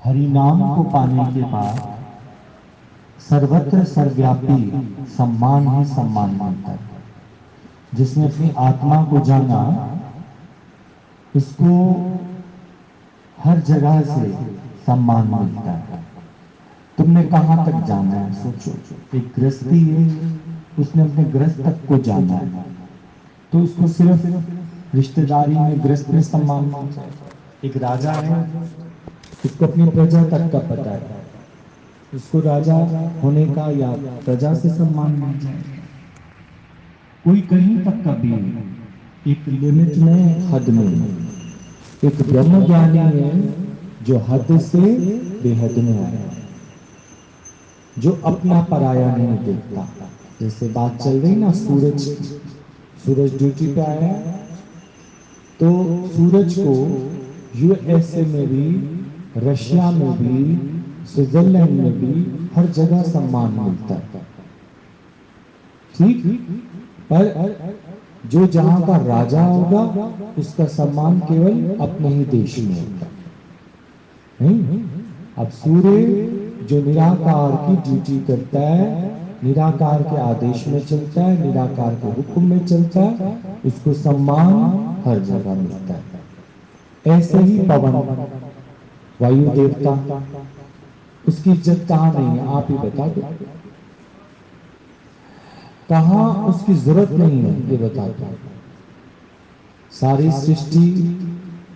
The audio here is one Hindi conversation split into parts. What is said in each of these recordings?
हरि नाम को पाने के बाद सर्वत्र सर्वव्यापी सम्मान ही सम्मान मिलता है। जिसने अपनी आत्मा को जाना, उसको हर जगह से सम्मान मिलता है। तुमने कहां तक जाना है सोचो। एक गृहस्थी है, उसने अपने गृहस्थ तक को जाना है, तो उसको सिर्फ रिश्तेदारी में गृहस्थ में सम्मान मिलता है। एक राजा है, उसको अपनी प्रजा तक का पता है, उसको राजा होने का या प्रजा से सम्मान मिल जाएगा। कोई कहीं तक का भी एक लिमिट में, हद में। एक ब्रह्म ज्ञानी है जो हद से बेहद में आया, जो अपना पराया नहीं देखता। जैसे बात चल रही ना सूरज की, सूरज ड्यूटी पे आया है, तो सूरज को यूएसए में भी, रशिया में भी, स्विट्जरलैंड में भी हर जगह सम्मान मिलता है। ठीक, पर जो जहां का राजा होगा उसका सम्मान केवल अपने ही देश में होगा। नहीं, अब सूर्य जो निराकार की ड्यूटी करता है, निराकार के आदेश में चलता है, निराकार के हुक्म में चलता है, उसको सम्मान हर जगह मिलता है। ऐसे ही पवन, वायु देवता, उसकी इज्जत कहां नहीं है? आप ही बता दो, कहां उसकी जरूरत नहीं है? ये बता दो। सारी सृष्टि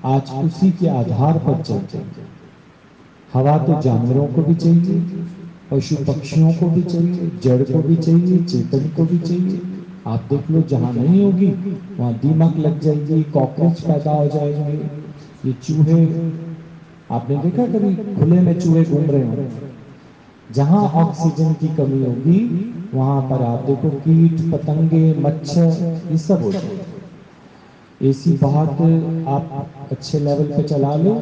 आज उसी के आधार पर चलती है। हवा तो जानवरों को भी चाहिए, पशु पक्षियों को भी चाहिए, जड़ को भी चाहिए, चेतन को भी चाहिए। आप देख लो, जहां नहीं होगी वहां दीमक लग जाएगी, कॉकरोच पैदा हो जाएंगे, ये चूहे। आपने देखा कभी खुले में चूहे घूम रहे हो? जहां ऑक्सीजन की कमी होगी वहां पर आप देखो कीट पतंगे, मच्छर, ये सब हो जाएंगे। एसी बहुत आप अच्छे लेवल पे चला लो,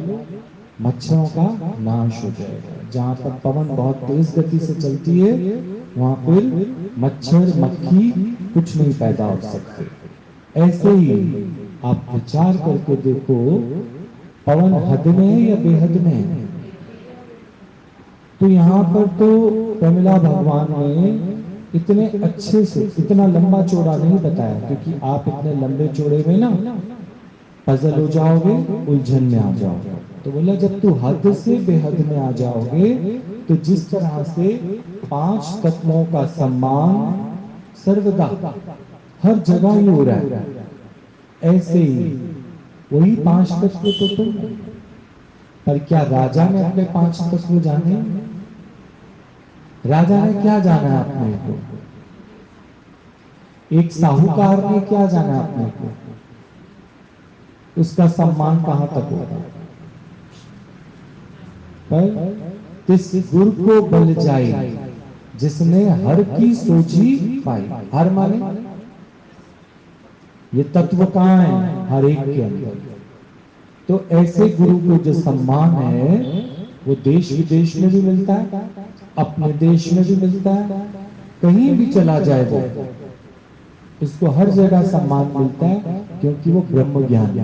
मच्छरों का नाश हो जाएगा। जहां पर पवन बहुत तेज गति से चलती है वहां फिर मच्छर मक्खी कुछ नहीं पैदा हो सकते। ऐसे ही आप विचार करके देखो, पवन हद में है या बेहद में है? तो यहाँ पर तो प्रमिला भगवान ने इतने अच्छे से, इतना लंबा चौड़ा नहीं बताया, क्योंकि आप इतने लंबे चौड़े में ना पजल हो जाओगे, उलझन में आ जाओगे। तो बोला जब तू हद से बेहद में आ जाओगे, तो जिस तरह से पांच तत्वों का सम्मान सर्वदा हर जगह ही हो रहा है, ऐसे ही वही पांच तत्व तो तुम। पर क्या राजा ने अपने पांच तत्व जाने? राजा ने क्या जाना है अपने को? एक साहूकार ने क्या जाना अपने को? उसका सम्मान कहां तक होगा? पर तिस गुरु को बल जाए जिसने हर की सोची पाई। हर माने ये तत्व कहां है? हर एक के अंदर। तो ऐसे गुरु को जो सम्मान है वो देश विदेश में भी मिलता है, अपने देश में भी मिलता है, कहीं भी चला जाए वो, उसको हर जगह सम्मान मिलता है, क्योंकि वो ब्रह्म ज्ञान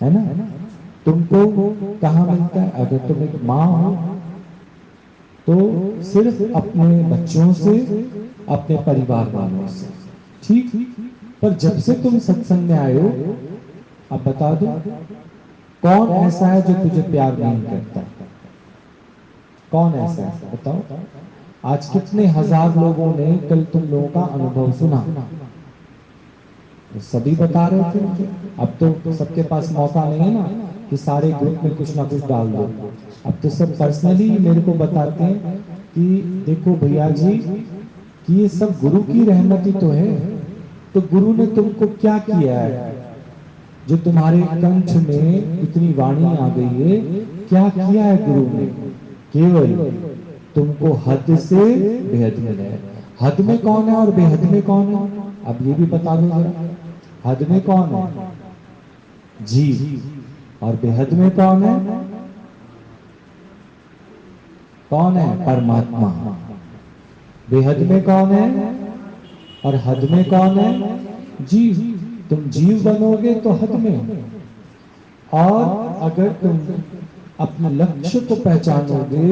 है ना। तुमको कहाँ मिलता है? अगर तुम एक माँ हो तो सिर्फ अपने बच्चों से, अपने परिवार वालों से, ठीक। पर जब से तुम सत्संग में आए हो, अब बता दो कौन ऐसा है जो तुझे प्यार नहीं करता? कौन ऐसा है बताओ? आज कितने हजार लोगों ने कल तुम लोगों का अनुभव सुना, तो सभी बता रहे थे मुझे। अब तो सबके पास मौका नहीं है ना कि सारे ग्रुप में कुछ ना कुछ डाल दो। अब तो सब पर्सनली मेरे को बताते हैं कि देखो भैया जी, कि ये सब गुरु की रहमत ही तो है। तो गुरु ने तुमको क्या किया है जो तुम्हारे कंठ में इतनी वाणी आ गई है? क्या किया है गुरु ने? केवल तुमको हद से बेहद में है। हद में कौन है और बेहद में कौन है? अब ये भी बता दो जरा। हद में कौन है? जीव। और बेहद में कौन है? कौन है? परमात्मा। बेहद में कौन है और हद में कौन है? जीव। तुम जीव बनोगे तो हद में, और अगर तुम अपने लक्ष्य को पहचानोगे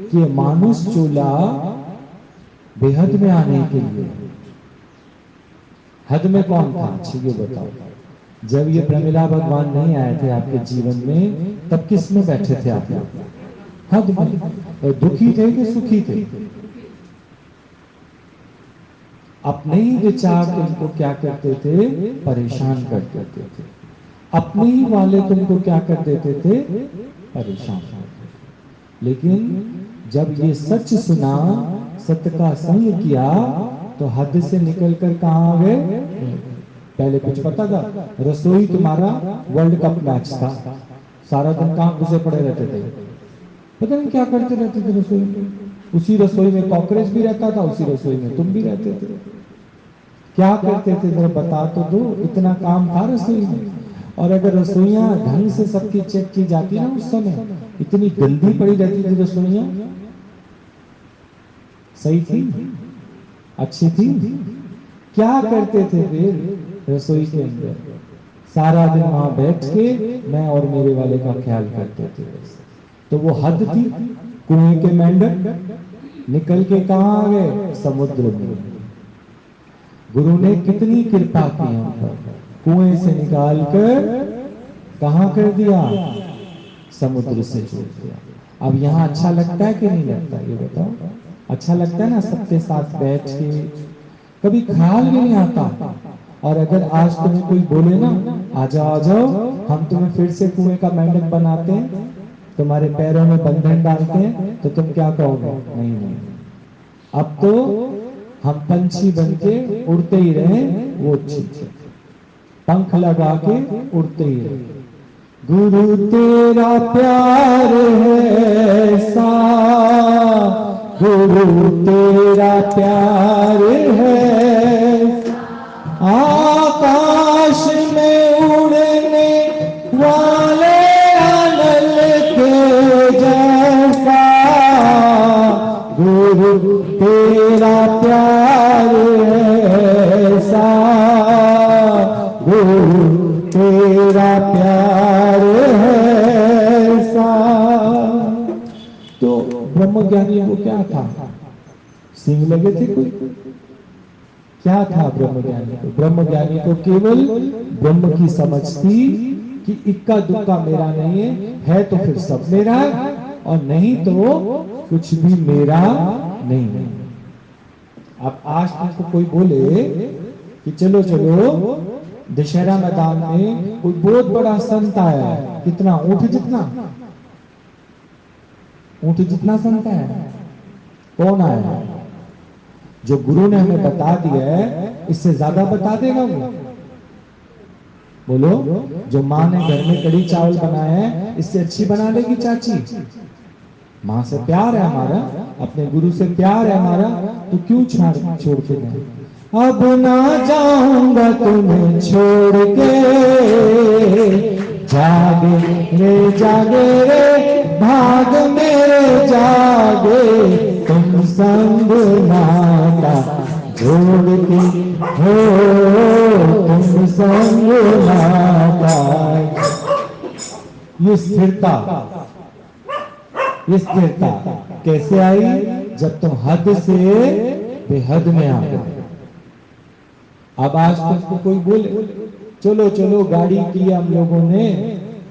कि ये मानुष चोला बेहद में आने के लिए। हद में कौन था? अच्छी ये बताओ। जब ये प्रमिला भगवान नहीं आए थे आपके जीवन में, तब किस में बैठे थे आप लोग? हद में। दुखी थे कि सुखी थे? अपने ही विचार तुमको क्या करते थे? परेशान कर देते थे। अपने ही वाले तुमको क्या कर देते थे? परेशान कर देते थे। लेकिन जब ये सच सुना, सत्य का संग किया, तो हद से निकलकर कहाँ आ गए? पहले कुछ पता था? रसोई तुम्हारा वर्ल्ड कप मैच था, सारा दिन कहाँ घुसे पड़े रहते थे? पता नहीं क्या करते रहते थे रसोई में। उसी रसोई में कॉकरोच भी रहता था, उसी रसोई में तुम भी रहते थे। क्या करते थे जरा बता तो दो। इतना काम था रसोई में। और अगर रसोइयां ढंग से सबकी चेक की जाती ना उस समय, इतनी गंदी पड़ी रहती थी रसोइयां। सही थी? अच्छी थी? क्या करते थे फिर रसोई के अंदर? सारा दिन वहां बैठ के मैं और मेरे वाले का ख्याल करते थे। तो वो हद थी। कुएं के मेंढक निकल के कहाँ आ गए? समुद्र में। गुरु ने कितनी कृपा की हम पर। कुएं से निकाल कर कहाँ कर दिया? समुद्र से जोड़ दिया। अब यहाँ अच्छा लगता है कि नहीं लगता? ये बताओ। अच्छा लगता है ना सबके साथ बैठ के? कभी ख्याल भी नहीं आता। और अगर आज तुम्हें कोई बोले ना, आ जाओ आ जाओ, हम तुम्हें फिर से कुएं का मेंढक बनाते हैं, तुम्हारे पैरों में बंधन डालते हैं, तो तुम क्या कहोगे? नहीं नहीं, अब तो हम पंछी बन के उड़ते ही रहे, वो ठीक है। पंख लगा के उड़ते ही रहे। गुरु तेरा प्यार है सा, गुरु तेरा प्यार है, आकाश में उड़ने वाले अनल के जैसा, गुरु तेरा प्यार है सा, गुरु तेरा प्यार है सा। तो ब्रह्मज्ञानी को क्या था? सिंह लगे थे कोई? क्या था ब्रह्मज्ञानी को? ब्रह्मज्ञानी को केवल ब्रह्म की समझ थी कि इक्का दुक्का मेरा नहीं है तो फिर सब मेरा है, और नहीं तो कुछ भी मेरा नहीं है। अब आज तुमको कोई बोले कि चलो चलो दशहरा मैदान में कोई बहुत बड़ा संत आया है, कितना? ऊंट जितना, ऊंट जितना संत है। कौन आया है? जो गुरु ने हमें बता दिया है, इससे ज्यादा बता देगा वो? बोलो। जो माँ ने घर में कढ़ी चावल बनाया है, इससे अच्छी बना लेगी चाची? माँ से प्यार है हमारा, अपने गुरु से प्यार है हमारा, तो क्यों छोड़ के गए? अब ना जाऊंगा तुम्हें छोड़ के, जागे रे भाग मेरे जागे, तुम संग नाता जोड़ के हो, तुम संग नाता। ये स्थिरता कैसे आई? जब तुम हद से बेहद में आ गए। अब आज तुमको कोई बोले चलो चलो गाड़ी की हम लोगों ने,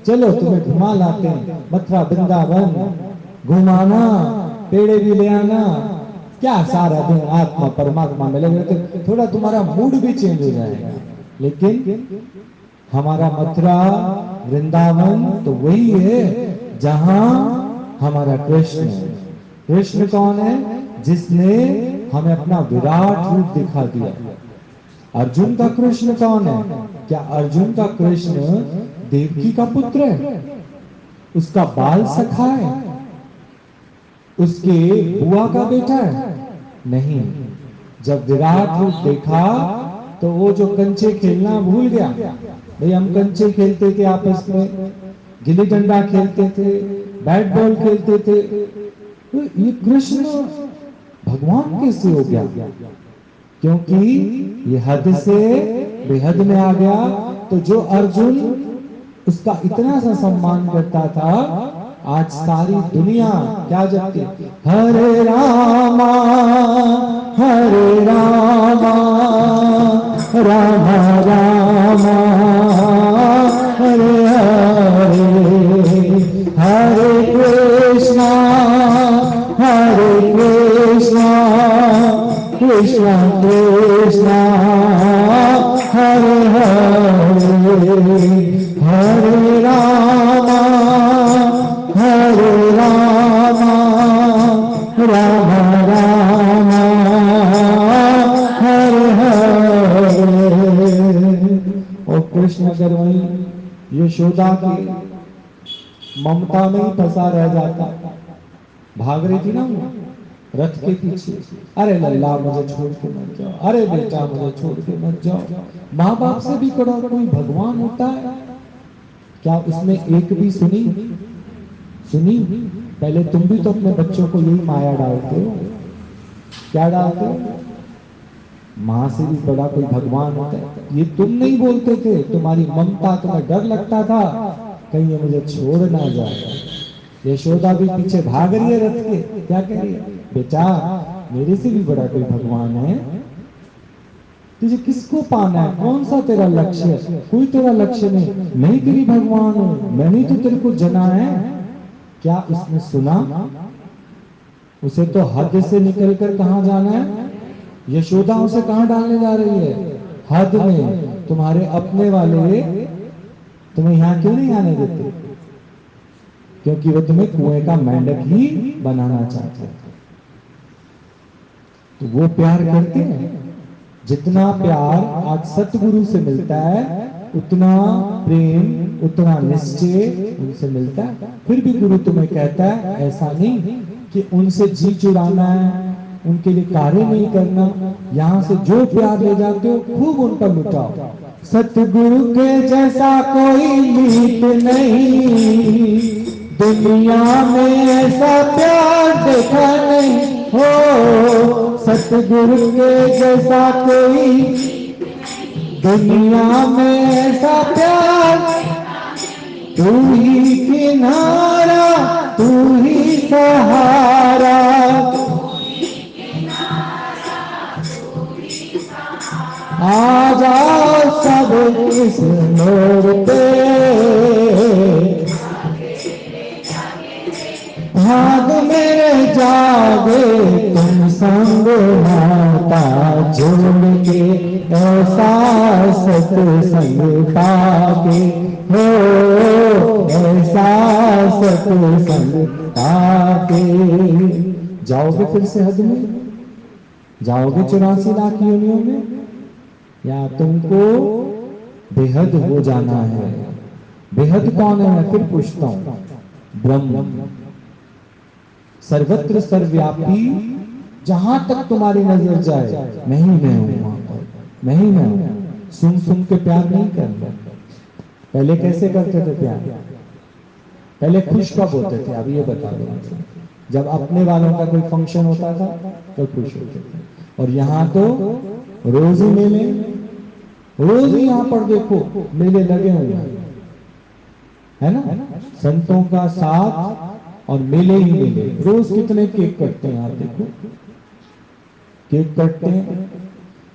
चलो तुम्हें घुमा लाते हैं, मथुरा वृंदावन घुमाना, पेड़े भी ले आना, क्या सारा दिन आत्मा परमात्मा में लगे रहते, थोड़ा तुम्हारा मूड भी चेंज हो जाएगा। लेकिन हमारा मथुरा वृंदावन तो वही है जहां हमारा कृष्ण है। कृष्ण कौन है? जिसने हमें अपना विराट रूप दिखा दिया। अर्जुन का कृष्ण कौन है? क्या अर्जुन का कृष्ण देवकी का पुत्र है? उसका बाल सखा है? उसके बुआ का बेटा है? नहीं। जब विराट रूप देखा तो वो जो कंचे खेलना भूल गया। भाई हम कंचे खेलते थे आपस में, गिल्ली डंडा खेलते थे, बैट बॉल खेलते थे, तो ये कृष्ण भगवान कैसे हो गया? क्योंकि ये हद से बेहद में आ गया। तो जो अर्जुन उसका इतना सा सम्मान करता था, आज सारी दुनिया क्या जपती है? हरे रामा रामा रामा हरे हरे, हरे कृष्णा कृष्णा कृष्णा हरे हरे, हरे रामा राम राम हरे हरे। और कृष्ण अगर वहीं यशोदा की ममता में ही फंसा रह जाता, भाग रही थी ना वो रथ के पीछे, अरे लल्ला मुझे छोड़ के मत जाओ, अरे बेटा मुझे छोड़ के मत जाओ। माँ बाप से भी कड़ा कोई भगवान होता है क्या? उसने एक भी सुनी? पहले तुम भी तो अपने बच्चों को यही माया डालते हो। क्या डालते हो? माँ से भी बड़ा कोई भगवान होता है ये तुम नहीं बोलते थे, तुम्हारी ममता, तुम्हें डर लगता था कहीं ये मुझे छोड़ ना जाए। यशोदा भी पीछे भाग रही है रथ के, क्या कह रही है? बेटा मेरे से भी बड़ा कोई भगवान है, तुझे किसको पाना है? कौन सा तेरा लक्ष्य है? कोई तेरा लक्ष्य नहीं, मैं ही तेरी भगवान हूं, मैंने ही तो तेरे को जना है। क्या उसने सुना? उसे तो हद से निकलकर कहां जाना है? यशोदा उसे कहां डालने जा रही है? हद में। तुम्हारे अपने वाले तुम्हें यहां क्यों नहीं आने देते? क्योंकि वो तुम्हें कुएं का मेंढक ही बनाना चाहते हैं। तो वो प्यार करते हैं। जितना प्यार आज सतगुरु से मिलता है उतना प्रेम, उतना निश्चय उनसे मिलता है। फिर भी गुरु तुम्हें कहता है ऐसा नहीं कि उनसे जी चुराना है, उनके लिए कार्य नहीं करना। यहां से जो प्यार ले जाते हो खूब उन पर लुटाओ। सतगुरु के जैसा कोई मीत नहीं, दुनिया में ऐसा प्यार देखा नहीं हो। सतगुरु के जैसा कोई दुनिया में ऐसा प्यार, तू ही किनारा तू ही सहारा। आ जाओ सब इस मोड़ पे, भाग मेरे जागे तुम संग माता जोड़ के, ऐसा सत्संग पाके हो, ऐसा सत्संग पाके। जाओगे फिर से हद में? जाओगे 84 लाख योनियों में? या तुमको बेहद हो जाना है? बेहद कौन है? मैं फिर पूछता हूं। ब्रह्म, सर्वत्र सर्वव्यापी, जहां तक तुम्हारी नजर जाए मैं ही मैं हूं वहां पर, मैं ही मैं हूं। सुन सुन के प्यार नहीं करना। पहले कैसे करते थे प्यार? पहले खुश कब होते थे? अब ये बता दो। जब अपने वालों का कोई फंक्शन होता था तो खुश होते थे। और यहाँ तो रोज ही मेले, रोज ही यहाँ पर देखो मेले लगे हुए है ना। संतों का साथ और मेले ही मेले। रोज कितने केक कटते हैं आप देखो, केक कटते हैं,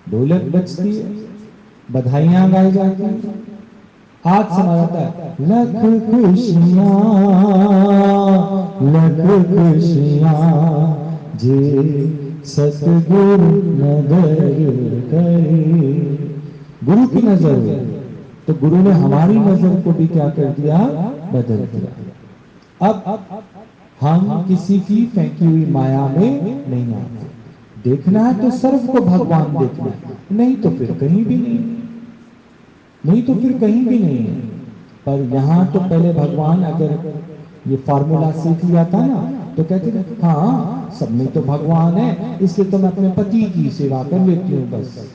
ढोलक बजती है, बधाइयां गाई जाती हैं। आज सुना जाता है लख खुशियां, लख खुशियां जे सतगुरु नजर करे। गुरु की नजर है तो गुरु ने हमारी नजर को भी क्या कर दिया? बदल दिया। अब हम किसी की फेंकी हुई माया में नहीं आते। देखना है तो सर्व को भगवान देखना है, नहीं तो फिर कहीं भी नहीं, नहीं तो फिर कहीं भी नहीं है। पर यहाँ तो पहले भगवान, अगर ये फॉर्मूला सीख लिया था ना तो कहते थे हाँ सब में तो भगवान है, इसलिए तो मैं अपने पति की सेवा कर लेती हूँ बस।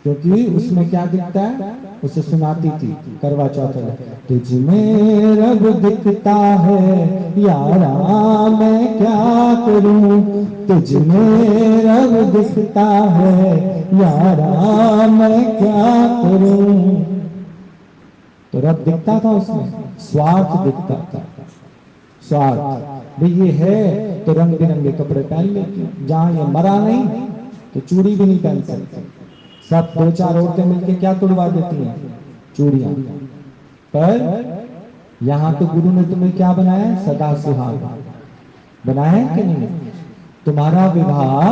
क्योंकि उसमें क्या दिखता है? उसे सुनाती थी करवा चौथ में, तुझ में रब दिखता है यारा मैं क्या करूं, तुझ में रब दिखता है यारा मैं क्या करूं। तो रब दिखता था उसमें, स्वार्थ दिखता था। स्वार्थ, भाई ये है तो रंग बिरंगे कपड़े पहन लेती हूँ, जहां ये मरा नहीं तो चूड़ी भी नहीं पहन सकते। सब दो चार औरतें मिलकर क्या तुड़वा देती हैं, चूड़ियां। पर यहाँ तो गुरु ने तुम्हें क्या बनाया, सदा सुहाग बनाया है कि नहीं। तुम्हारा विवाह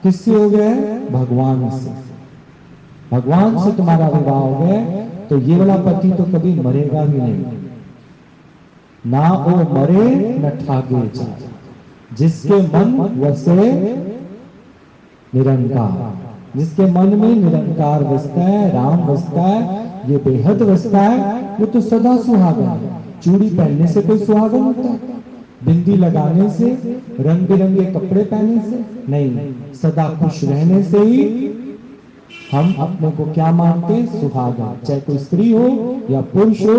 किससे हो गया है, भगवान से। भगवान से तुम्हारा विवाह हो गया, तो ये वाला पति तो कभी मरेगा भी नहीं, ना वो मरे न ठागे जाए। जिसके मन वसे निरंकार, जिसके मन में निरंकार बसता है, राम बसता है, ये बेहद बसता है, वो तो सदा सुहागन है। चूड़ी पहनने से कोई सुहागन होता है, बिंदी लगाने से, रंग बिरंगे कपड़े पहनने से नहीं, सदा खुश रहने से ही हम अपने को क्या मानते हैं, सुहागन। चाहे कोई स्त्री हो या पुरुष हो,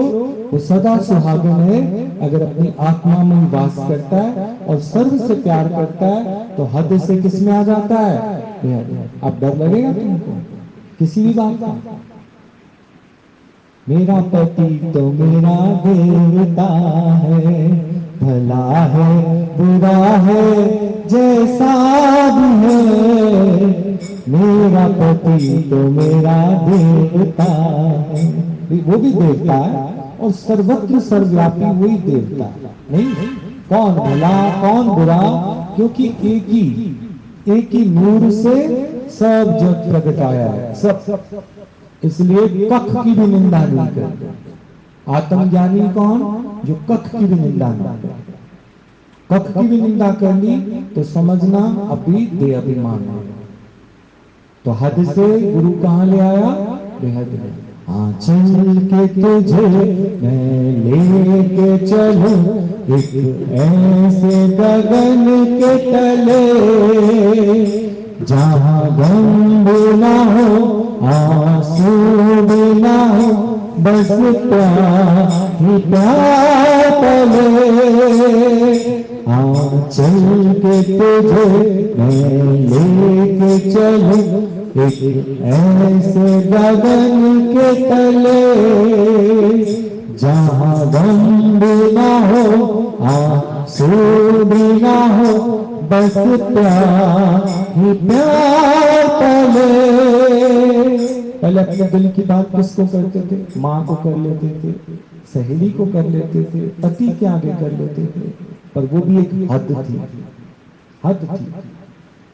वो सदा सुहागन है अगर अपनी आत्मा में वास करता है और सर्व से प्यार करता है, तो हद से किस में आ जाता है। अब डर लगेगा तुमको किसी भी बात का। मेरा पति तो मेरा देवता है, भला है बुरा है जैसा भी है, मेरा पति तो मेरा देवता है। वो भी देवता है और सर्वत्र सर्वव्यापी वही देवता है। नहीं, कौन भला कौन बुरा, क्योंकि एक ही नूर से सब जग प्रगटाया है, सब। इसलिए कख की भी निंदा नहीं करते। आत्मज्ञानी कौन, जो कख की भी निंदा ना करे। कख की भी निंदा कर ली तो समझना अभी दे अभिमान है। तो हद से गुरु कहाँ ले आया, बेहद में। हाँ चल के तुझे मैं लेके चलूं एक ऐसे गगन के तले, जहाँ गम भी ना हो आंसू भी ना हो, बस प्यार ही प्यार तले। हाँ चल के तुझे मैं लेके चलूं एक ऐसे गगन के तले, जहाँ गम भी ना हो आंसू भी ना हो, बस प्यार ही प्यार तले। पहले अपने दिल की बात किसको करते थे, माँ को कर लेते थे, सहेली को कर लेते थे, पति के आगे कर लेते थे, पर वो भी एक हद थी, हद थी।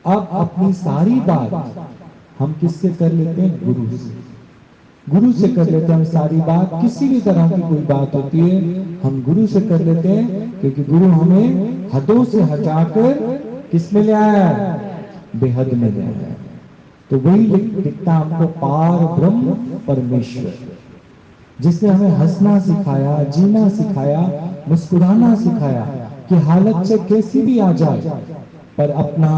अब अपनी सारी बात हम किससे कर लेते हैं, गुरु से। गुरु से कर लेते हैं हम सारी बात। किसी भी तरह की कोई बात होती है हम गुरु से कर लेते हैं, क्योंकि गुरु हमें हदों से हटाकर किस में ले आया है, बेहद में ले आया है। तो वही दिखता हमको पार ब्रह्म परमेश्वर, जिसने हमें हंसना सिखाया, जीना सिखाया, मुस्कुराना सिखाया, कि हालत से कैसी भी आ जाए, पर अपना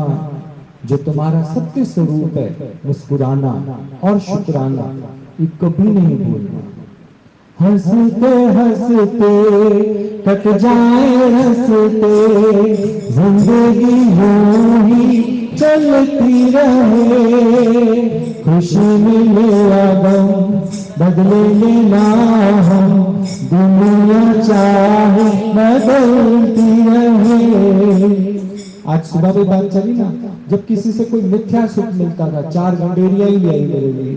जो तुम्हारा सत्य स्वरूप है, मुस्कुराना और शुक्राना, ये कभी नहीं भूलना। हंसते हंसते कट जाए हंसते, जिंदगी यूं ही चलती रहे, खुशी मिले या गम बदले लेना हम, दुनिया चाहे बदलती रहे। आज सुबह भी बात चली ना, जब किसी से कोई मिथ्या सुख मिलता था, 4 गंडेरिया ही ले आई मेरे लिए,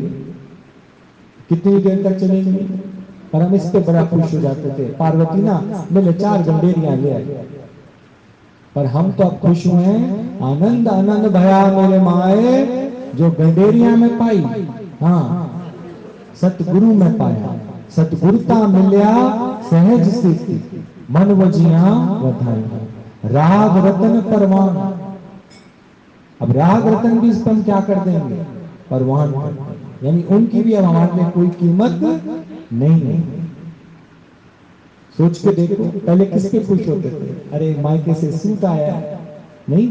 कितनी देर तक चलेंगे, पर हम इस पे बड़ा खुश हो जाते थे। पार्वती ना मिले 4 गंडेरिया ले आई, पर हम तो अब खुश हुए हैं, आनंद आनंद भया मेरे माए, जो गंडेरिया में पाई, हाँ सतगुरु में पाया, सतगुरुता मिलिया सहज सिद्धि, मन वजिया वधाई, राग रतन परवान। अब राग रतन भी इस पर क्या कर देंगे, परवान कर देंगे, यानी उनकी भी अब हमारे लिए कोई कीमत नहीं है। सोच के देखो, पहले किसके खुश होते थे, अरे मायके से सूट आया, नहीं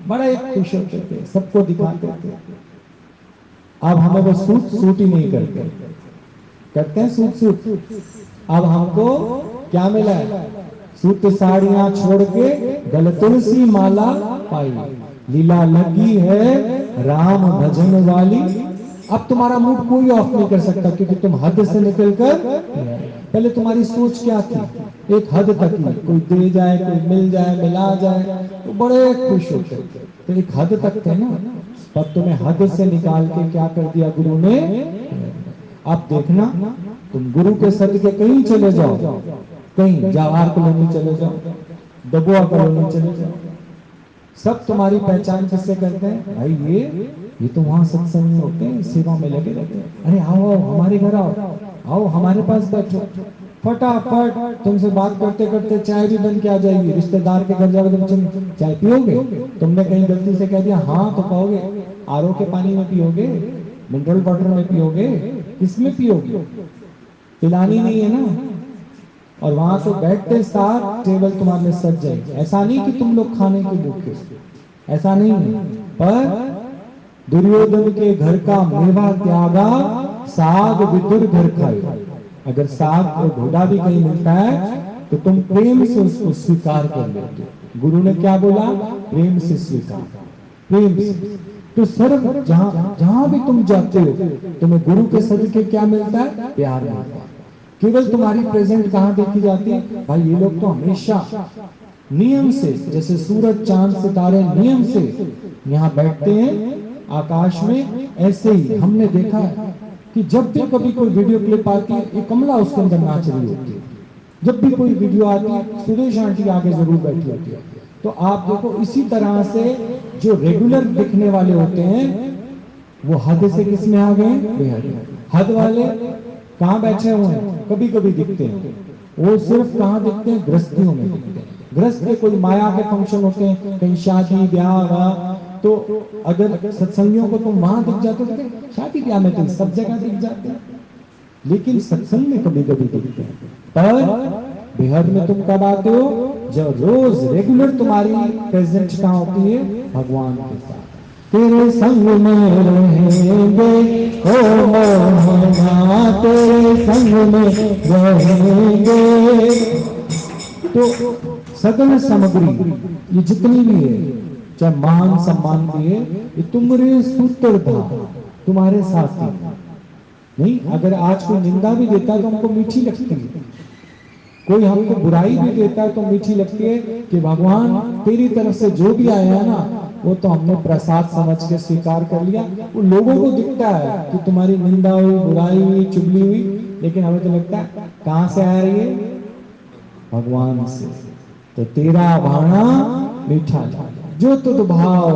बड़ा एक खुश होते थे, सबको दिखाते थे। अब हमें वो सूट ही नहीं करते, करते हैं सूट। अब हमको क्या मिला है, सूट साड़ियां छोड़ के गल तुलसी माला पाई, लीला लगी है राम भजन वाली, अब तुम्हारा मूड कोई ऑफ नहीं कर सकता, क्योंकि तुम हद से निकलकर, पहले तुम्हारी सोच क्या थी, एक हद तक ही, कोई दे जाए, कोई मिल जाए, मिला जाए तो बड़े खुश होते, तो एक हद तक थे ना। तब तुम्हें हद से निकाल के क्या कर दिया गुरु ने। अब देखना, तुम गुरु के सदके कहीं चले जाओ, कहीं जवाहर कॉलोनी चले जाओ, डबुआ कॉलोनी चले जाओ, सब तुम्हारी पहचान किससे करते हैं, भाई ये तो वहां सत्संग में होते हैं, सेवा में लगे रहते हैं, अरे आओ आओ हमारे घर आओ, आओ हमारे पास बैठो। फटाफट तुमसे बात करते करते चाय भी बन के आ जाएगी। रिश्तेदार के घर जाओगे तो तुम चाय पियोगे, तुमने कहीं गलती से कह दिया हाँ तो कहोगे आरओ के पानी में पियोगे, मिनरल वाटर में पियोगे, किसमें पियोगे, पिलानी नहीं है ना। और वहां से बैठते साथ टेबल तुम्हारे लिए सज जाएगी। ऐसा नहीं कि तुम लोग खाने के भूखे, ऐसा नहीं है, पर दुर्योधन के घर का मेवा त्यागा, साग विदुर घर खाए। अगर साग और ढोडा भी कहीं मिलता है तो तुम प्रेम से उसको स्वीकार कर लेते हो। गुरु ने क्या बोला, प्रेम से स्वीकार, प्रेम से। तो सर्व जहां जहां भी तुम जाते हो तुम्हें गुरु के सदके क्या मिलता है, प्यार मिलता है। केवल तुम्हारी प्रेजेंट कहां देखी जाती है, भाई ये लोग तो हमेशा नियम से, जैसे सूरज चांद सितारे नियम से यहाँ बैठते हैं आकाश में, ऐसे ही हमने देखा है कि जब भी कभी कोई वीडियो क्लिप आती है, ये कमला उसके अंदर नाच रही होती है। जब भी कोई वीडियो आती है सुरेश आंटी आगे जरूर बैठी होती है। तो आप देखो इसी तरह से जो रेगुलर दिखने वाले होते हैं वो हद से किस में आ गए, बेहद। हद वाले कहाँ बैठे हुए हैं, कभी कभी दिखते हैं, वो सिर्फ कहाँ दिखते हैं, गृहस्थियों में दिखते हैं। गृहस्थ के कोई माया के फंक्शन होते हैं, कहीं शादी ब्याह, तो अगर सत्संगियों को तुम वहां दिख जाते हो, शादी ब्याह में तो सब जगह दिख जाते हैं, लेकिन सत्संग में कभी कभी दिखते हैं। पर बेहद में तुम कब आते हो, जब रोज रेगुलर तुम्हारी प्रेजेंट कहाँ होती है, भगवान के साथ। तेरे संग में रहेंगे ओ मोहना, तेरे संग में रहेंगे। तो सगल सामग्री ये जितनी भी है, चाहे मान सम्मान भी है, ये तुम्हारे सूत्रधार, तुम्हारे साथी नहीं। अगर आज कोई निंदा भी देता है तो हमको मीठी लगती है, कोई हमको बुराई भी देता है तो मीठी लगती है कि भगवान तेरी तरफ से जो भी आया है ना, वो तो हमने प्रसाद समझ के स्वीकार कर लिया। वो लोगों को दिखता है कि तुम्हारी निंदा हुई, बुराई हुई, चुगली हुई, लेकिन हमें तो लगता है कहां से आया ये, भगवान से। तो तेरा भाना मीठा जो तो भाव।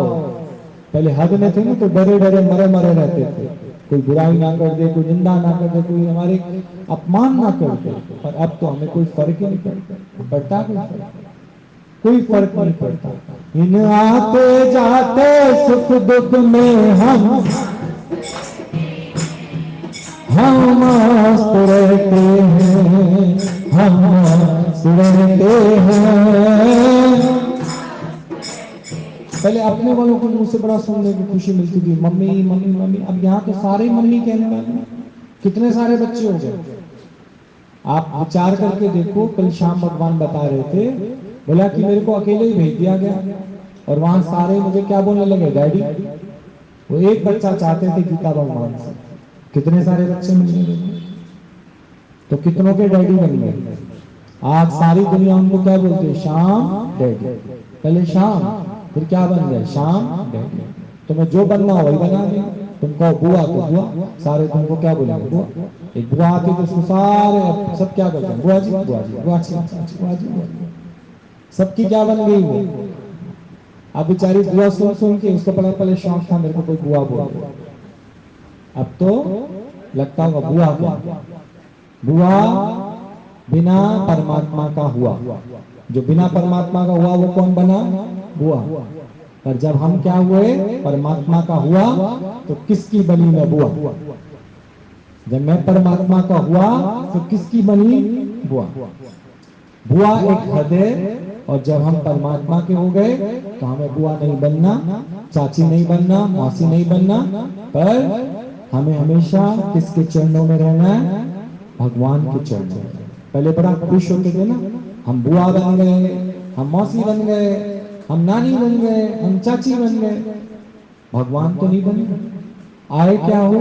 पहले हद में थे ना तो डरे डरे मरे मरे रहते थे, कोई बुराई ना कर दे, कोई निंदा ना कर दे, कोई हमारे अपमान ना कर दे। पर अब तो हमें कोई फर्क ही नहीं पड़ता, कोई फर्क नहीं पड़ता। इन आते जाते सुख दुख में हम मस्त रहते हैं, हम मस्त रहते हैं। पहले अपने वालों को मुंह से बड़ा सुनने की खुशी मिलती थी, मम्मी मम्मी मम्मी। अब यहाँ तो सारे मम्मी कहने वाले, कितने सारे बच्चे हो गए। आप विचार करके देखो, कल शाम भगवान बता रहे थे, बोला कि मेरे को अकेले ही भेज दिया गया और वहां सारे मुझे क्या बोलने लगे, डैडी। वो एक बच्चा चाहते थे गीता भगवान से, कितने सारे बच्चे मिलने लगे, तो कितनों के डैडी बन गए। आज सारी दुनिया उनको क्या बोलते है, श्याम डैडी। पहले श्याम, फिर क्या बन गए, श्याम डैडी। तुम्हें जो बनना हो वही बना दिया। तुम कहो बुआ तो बुआ, सारे तुमको क्या बोलेंगे, बुआ। एक बुआ आती तो उसको सारे सब क्या करते हैं, बुआ जी बुआ जी बुआ जी बुआ जी। सबकी क्या बन गई वो। अब बेचारी बुआ सुन सुन के उसको पहले शौक था मेरे को कोई बुआ बोल, अब तो लगता होगा बुआ क्या, बुआ बिना परमात्मा का हुआ। जो बिना परमात्मा का हुआ वो कौन बना, बुआ। पर जब हम क्या हुए, परमात्मा का हुआ, तो किसकी बनी मैं, बुआ। जब मैं परमात्मा का हुआ तो किसकी बनी, बुआ। बुआ एक हद है, और जब हम परमात्मा के हो गए तो हमें बुआ नहीं बनना, चाची नहीं बनना, मौसी नहीं बनना, पर हमें हमेशा किसके चरणों में रहना है, भगवान के चरणों में। पहले बड़ा खुश होते थे ना, हम बुआ बन गए, हम मौसी बन गए, हम नानी बन गए, हम चाची बन गए, भगवान तो नहीं बने। आए क्या हो,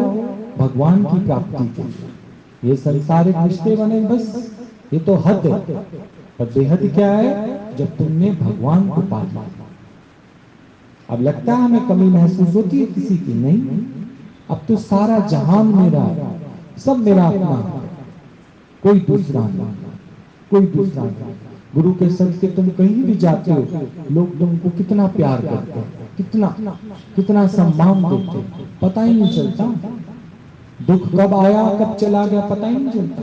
भगवान की प्राप्ति के लिए। ये संसारिक रिश्ते बने बस, ये तो हद है। पर बेहद क्या है, जब तुमने भगवान को पा लिया। अब लगता है हमें कमी महसूस होती है किसी की? नहीं। अब तो सारा जहान मेरा, सब मेरा अपना, कोई दूसरा नहीं, कोई दूसरा नहीं। गुरु के संग के तुम कहीं भी जाते हो, लोग तुमको कितना प्यार करते हैं, कितना कितना सम्मान देते हैं, पता ही नहीं चलता। दुख कब आया कब चला गया पता ही नहीं चलता।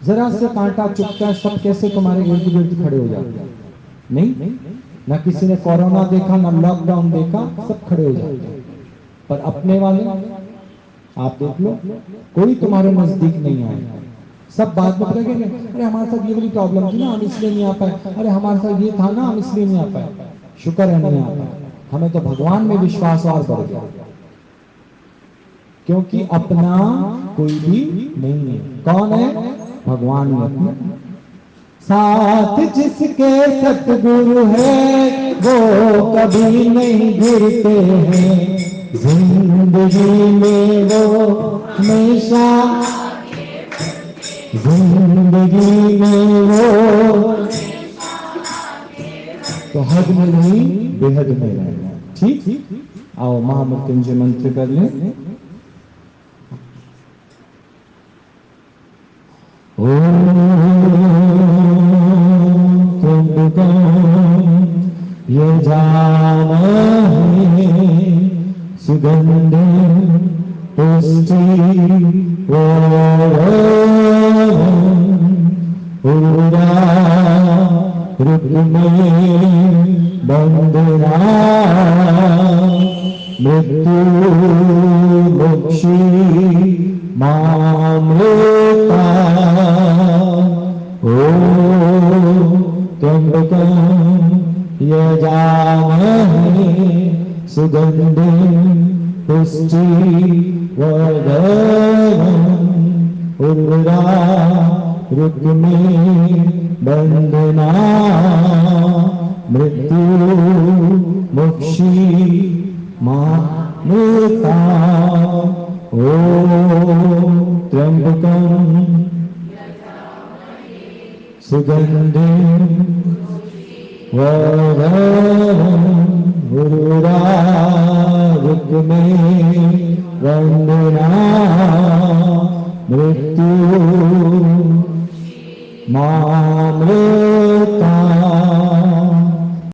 जरा से कांटा चुभता है, सब कैसे तुम्हारे इर्द गिर्द खड़े हो जाते हैं। नहीं, ना किसी ने कोरोना देखा, ना लॉकडाउन देखा, सब खड़े हो जाते हैं। पर अपने वाले आप देख लो, कोई तुम्हारे नजदीक नहीं आएगा। सब बात में लगेंगे, अरे हमारे साथ ये वाली प्रॉब्लम थी ना, हम इसलिए नहीं आ पाए, अरे हमारे साथ ये था ना, हम इसलिए नहीं आ पाए। शुक्र है नहीं आ पाए। हमें तो भगवान में विश्वास और बढ़ गया, क्योंकि अपना कोई भी नहीं है। कौन है? भगवान ही अपना। साथ जिसके सतगुरु है वो कभी नहीं गिरते हैं, जिंदगी में वो हमेशा, जिंदगी में वो तो हद में नहीं बेहद में रहना। ठीक, आओ महामृत्युंजय मंत्र कर ले। यजामहे सुगंधि पुष्टि उर्वा रुक्मे बंधना मृत्यु मोक्षी मामृता त्र्यंबकं यजामहे सुगंधिं पुष्टिवर्धनम् उर्वारुक्मे बंधना मृत्यु मोक्षी मामृता। ओम त्र्यंबकं सुगंधिं वर्धनम् उर्वारुक्मे बंधना मृत्यु मामृता।